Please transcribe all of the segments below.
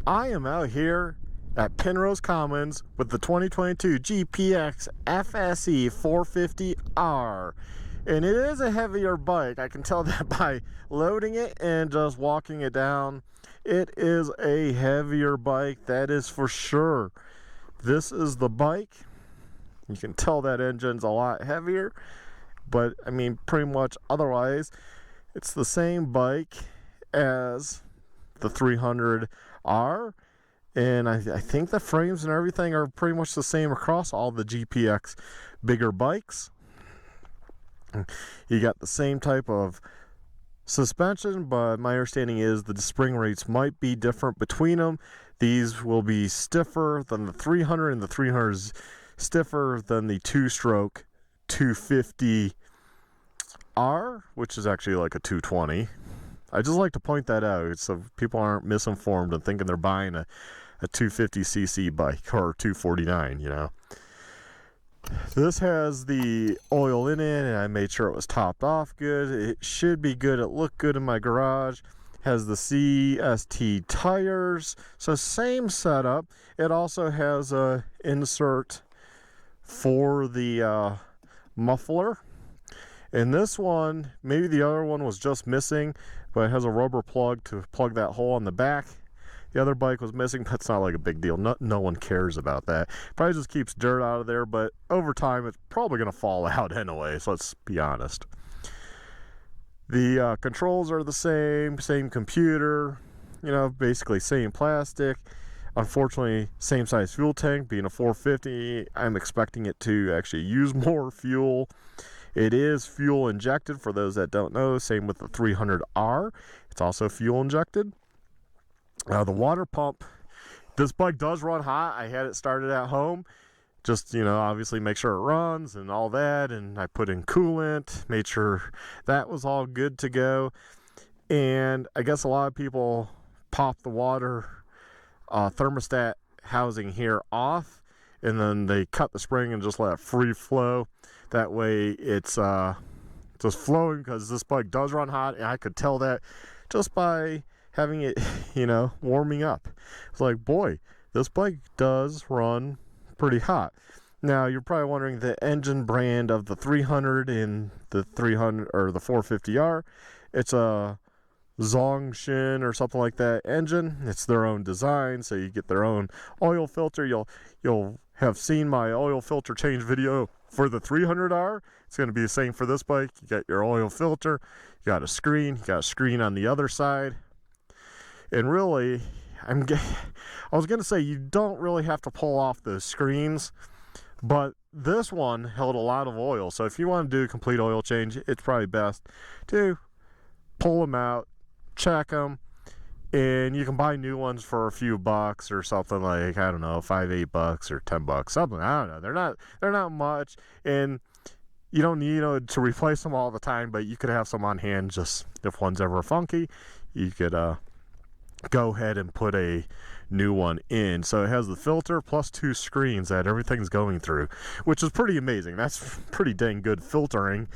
I am out here at Penrose Commons with the 2022 GPX FSE450R, and it is a heavier bike. I can tell that by loading it and just walking it down. It is a heavier bike, that is for sure. This is the bike. You can tell that engine's a lot heavier, but I mean pretty much otherwise it's the same bike as the 300R, and I think the frames and everything are pretty much the same across all the GPX bigger bikes. You got the same type of suspension, but my understanding is the spring rates might be different between them. These will be stiffer than the 300, and the 300 is stiffer than the two-stroke 250R, which is actually like a 220. I just like to point that out so people aren't misinformed and thinking they're buying a 250cc bike or 249, you know. This has the oil in it, and I made sure it was topped off good. It should be good. It looked good in my garage. Has the CST tires, so same setup. It also has a insert for the muffler. And this one, maybe the other one was just missing, but it has a rubber plug to plug that hole on the back. The other bike was missing, but it's not like a big deal. No one cares about that. Probably just keeps dirt out of there, but over time it's probably going to fall out anyway, so let's be honest. The controls are the same computer, you know, basically same plastic. Unfortunately, same size fuel tank. Being a 450, I'm expecting it to actually use more fuel. It is fuel injected, for those that don't know. Same with the 300R. It's also fuel injected. The water pump, this bike does run hot. I had it started at home. Just, you know, obviously make sure it runs and all that. And I put in coolant, made sure that was all good to go. And I guess a lot of people pop the water thermostat housing here off, and then they cut the spring and just let it free flow. That way it's just flowing, because this bike does run hot, and I could tell that just by having it, you know, warming up. It's like, boy, this bike does run pretty hot. Now you're probably wondering the engine brand of the 300 and the 300 or the 450R. It's a Zongshin or something like that engine. It's their own design, so you get their own oil filter. You'll have seen my oil filter change video for the 300R. It's going to be the same for this bike. You got your oil filter, you got a screen on the other side. And really, I was going to say you don't really have to pull off the screens, but this one held a lot of oil. So if you want to do a complete oil change, it's probably best to pull them out, check them, and you can buy new ones for a few bucks or something, like, I don't know, $5-8 or $10, something. I don't know. They're not much, and you don't need, you know, to replace them all the time, but you could have some on hand. Just if one's ever funky, you could go ahead and put a new one in. So it has the filter plus 2 screens that everything's going through, which is pretty amazing. That's pretty dang good filtering.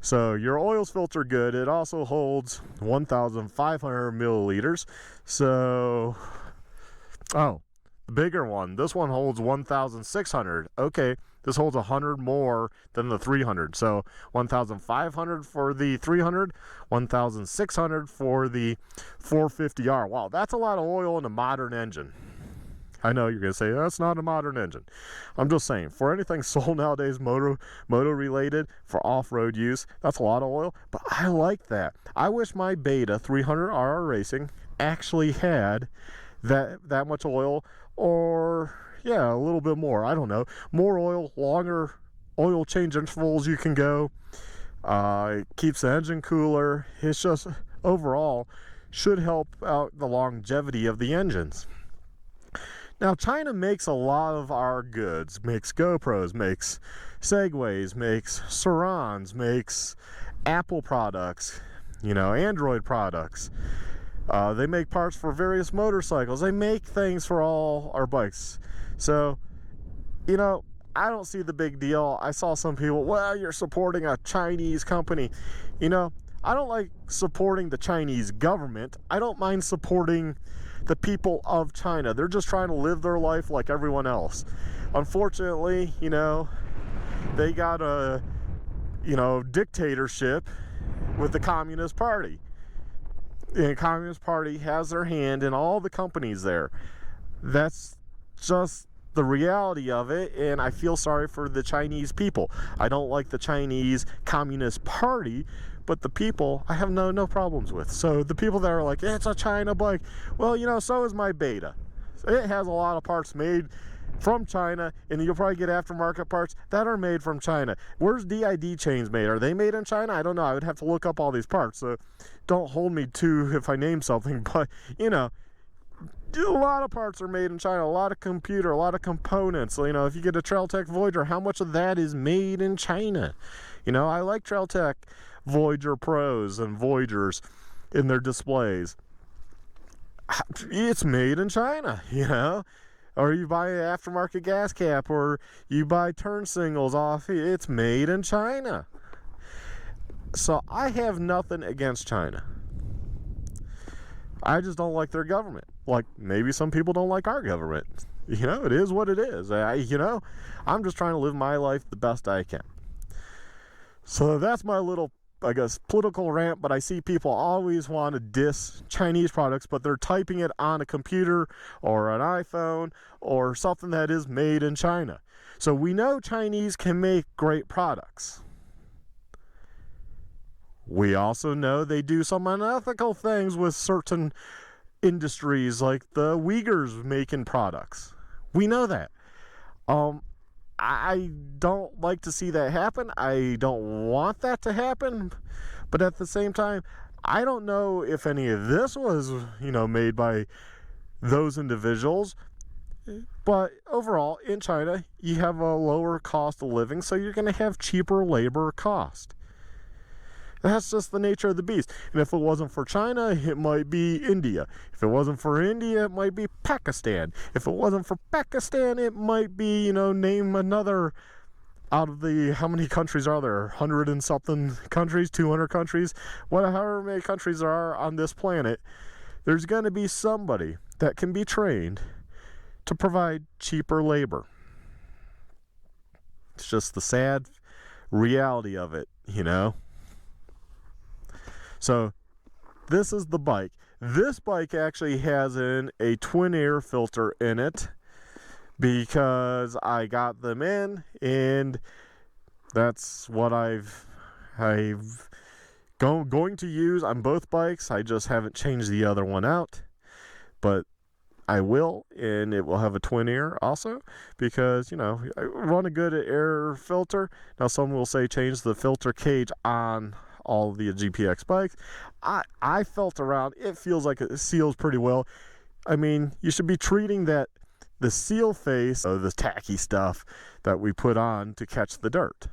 So your oil's filter good. It also holds 1,500 milliliters. So, oh, the bigger one. This one holds 1,600. Okay, this holds 100 more than the 300. So 1,500 for the 300, 1,600 for the 450R. Wow, that's a lot of oil in a modern engine. I know you're going to say, that's not a modern engine. I'm just saying, for anything sold nowadays, moto related, for off-road use, that's a lot of oil, but I like that. I wish my Beta 300RR Racing actually had that much oil, or, yeah, a little bit more. I don't know. More oil, longer oil change intervals you can go. It keeps the engine cooler. It's just, overall, should help out the longevity of the engines. Now, China makes a lot of our goods, makes GoPros, makes Segways, makes Surons, makes Apple products, you know, Android products. They make parts for various motorcycles. They make things for all our bikes. So, you know, I don't see the big deal. I saw some people, well, you're supporting a Chinese company. You know, I don't like supporting the Chinese government. I don't mind supporting the people of China. They're just trying to live their life like everyone else. Unfortunately, you know, they got a, you know, dictatorship with the Communist Party. And the Communist Party has their hand in all the companies there. That's just the reality of it, and I feel sorry for the Chinese people. I don't like the Chinese Communist Party, but the people I have no problems with. So the people that are like, it's a China bike, well, you know, so is my Beta. It has a lot of parts made from China, and you'll probably get aftermarket parts that are made from China. Where's DID chains made? Are they made in China? I don't know. I would have to look up all these parts, so don't hold me to if I name something, but, you know, a lot of parts are made in China, a lot of computer, a lot of components. So, you know, if you get a Trailtech Voyager, how much of that is made in China? You know, I like Trailtech Voyager Pros and Voyagers in their displays. It's made in China, you know. Or you buy an aftermarket gas cap, or you buy turn singles off, it's made in China. So I have nothing against China. I just don't like their government. Like, maybe some people don't like our government. You know, it is what it is. You know, I'm just trying to live my life the best I can. So that's my little, I guess, political rant, but I see people always want to diss Chinese products, but they're typing it on a computer or an iPhone or something that is made in China. So we know Chinese can make great products. We also know they do some unethical things with certain industries, like the Uyghurs making products. We know that. I don't like to see that happen. I don't want that to happen. But at the same time, I don't know if any of this was, you know, made by those individuals. But overall, in China, you have a lower cost of living, so you're going to have cheaper labor cost. That's just the nature of the beast. And if it wasn't for China, it might be India. If it wasn't for India, it might be Pakistan. If it wasn't for Pakistan, it might be, you know, name another out of the, how many countries are there? 100 and something countries, 200 countries, however many countries there are on this planet. There's going to be somebody that can be trained to provide cheaper labor. It's just the sad reality of it, you know. So this is the bike. This bike actually has a twin air filter in it because I got them in, and that's what I've going to use on both bikes. I just haven't changed the other one out, but I will, and it will have a twin air also because, you know, I run a good air filter. Now some will say change the filter cage on all the GPX bikes. I felt around, it feels like it seals pretty well. I mean, you should be treating the seal face of the tacky stuff that we put on to catch the dirt.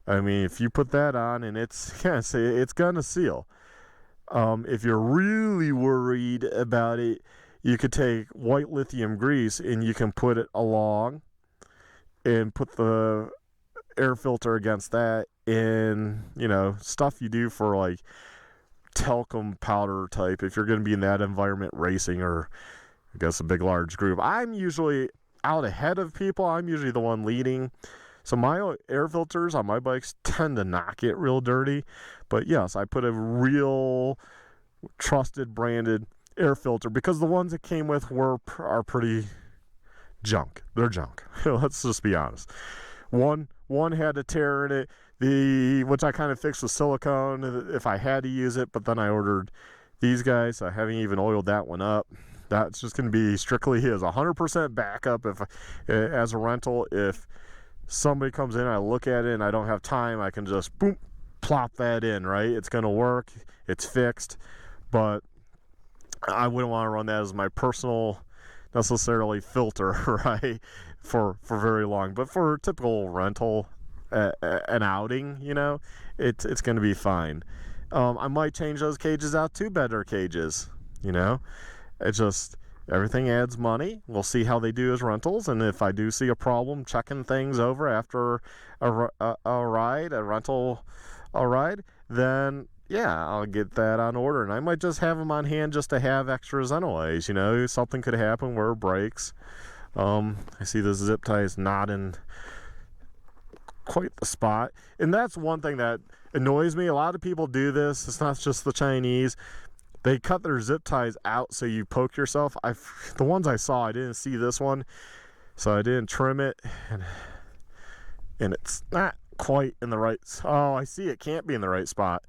I mean, if you put that on and it's gonna seal. If you're really worried about it, you could take white lithium grease and you can put it along and put the air filter against that, in, you know, stuff you do for like talcum powder type, if you're going to be in that environment racing, or I guess a big large group. I'm usually out ahead of people. I'm usually the one leading, so my air filters on my bikes tend to not get real dirty. But yes, I put a real trusted branded air filter because the ones it came with are pretty junk. They're junk. Let's just be honest. One had a tear in it, which I kind of fixed with silicone if I had to use it, but then I ordered these guys. I haven't even oiled that one up. That's just going to be strictly his 100% backup as a rental. If somebody comes in, I look at it and I don't have time, I can just boom, plop that in, right? It's going to work. It's fixed. But I wouldn't want to run that as my personal necessarily filter, right, for very long. But for a typical rental, an outing, you know, it's going to be fine. I might change those cages out to better cages, you know. It just, everything adds money. We'll see how they do as rentals, and if I do see a problem checking things over after a rental ride, then, yeah, I'll get that on order, and I might just have them on hand just to have extras anyways. You know, something could happen where it breaks. I see this zip tie is not in quite the spot, and that's one thing that annoys me. A lot of people do this. It's not just the Chinese. They cut their zip ties out so you poke yourself. The ones I saw, I didn't see this one, so I didn't trim it, and it's not quite in the right. Oh, I see, it can't be in the right spot.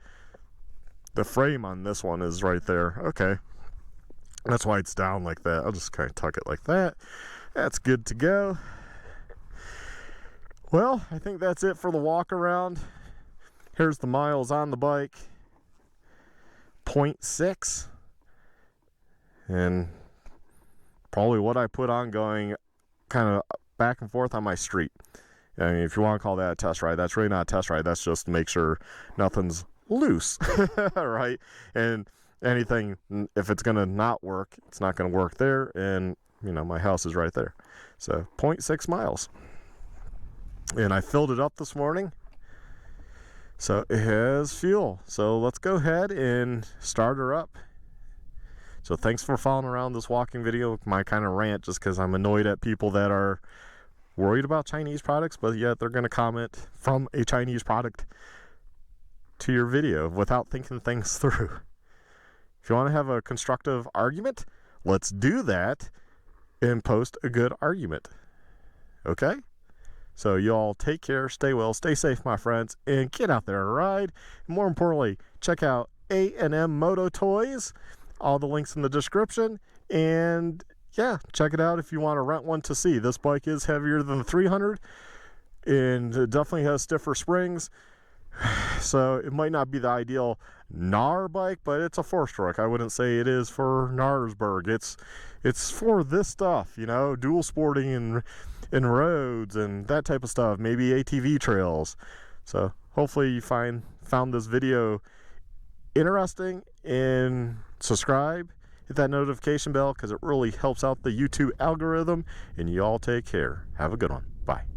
The frame on this one is right there. Okay, that's why it's down like that. I'll just kind of tuck it like that. That's good to go. Well, I think that's it for the walk around. Here's the miles on the bike. 0.6, and probably what I put on going kind of back and forth on my street. I mean, if you want to call that a test ride, that's really not a test ride. That's just to make sure nothing's loose, right? And anything, if it's going to not work, it's not going to work there. And, you know, my house is right there. So 0.6 miles. And I filled it up this morning. So it has fuel. So let's go ahead and start her up. So thanks for following around this walking video. My kind of rant, just because I'm annoyed at people that are worried about Chinese products, but yet they're going to comment from a Chinese product to your video without thinking things through. If you want to have a constructive argument, let's do that and post a good argument. Okay? So you all take care, stay well, stay safe, my friends, and get out there and ride. And more importantly, check out A&M Moto Toys. All the links in the description. And yeah, check it out if you want to rent one to see. This bike is heavier than the 300, and it definitely has stiffer springs. So it might not be the ideal NAR bike, but it's a 4-stroke. I wouldn't say it is for Narsburg. It's for this stuff, you know, dual sporting and roads and that type of stuff. Maybe ATV trails. So hopefully you found this video interesting, and subscribe, hit that notification bell, because it really helps out the YouTube algorithm. And you all take care. Have a good one. Bye.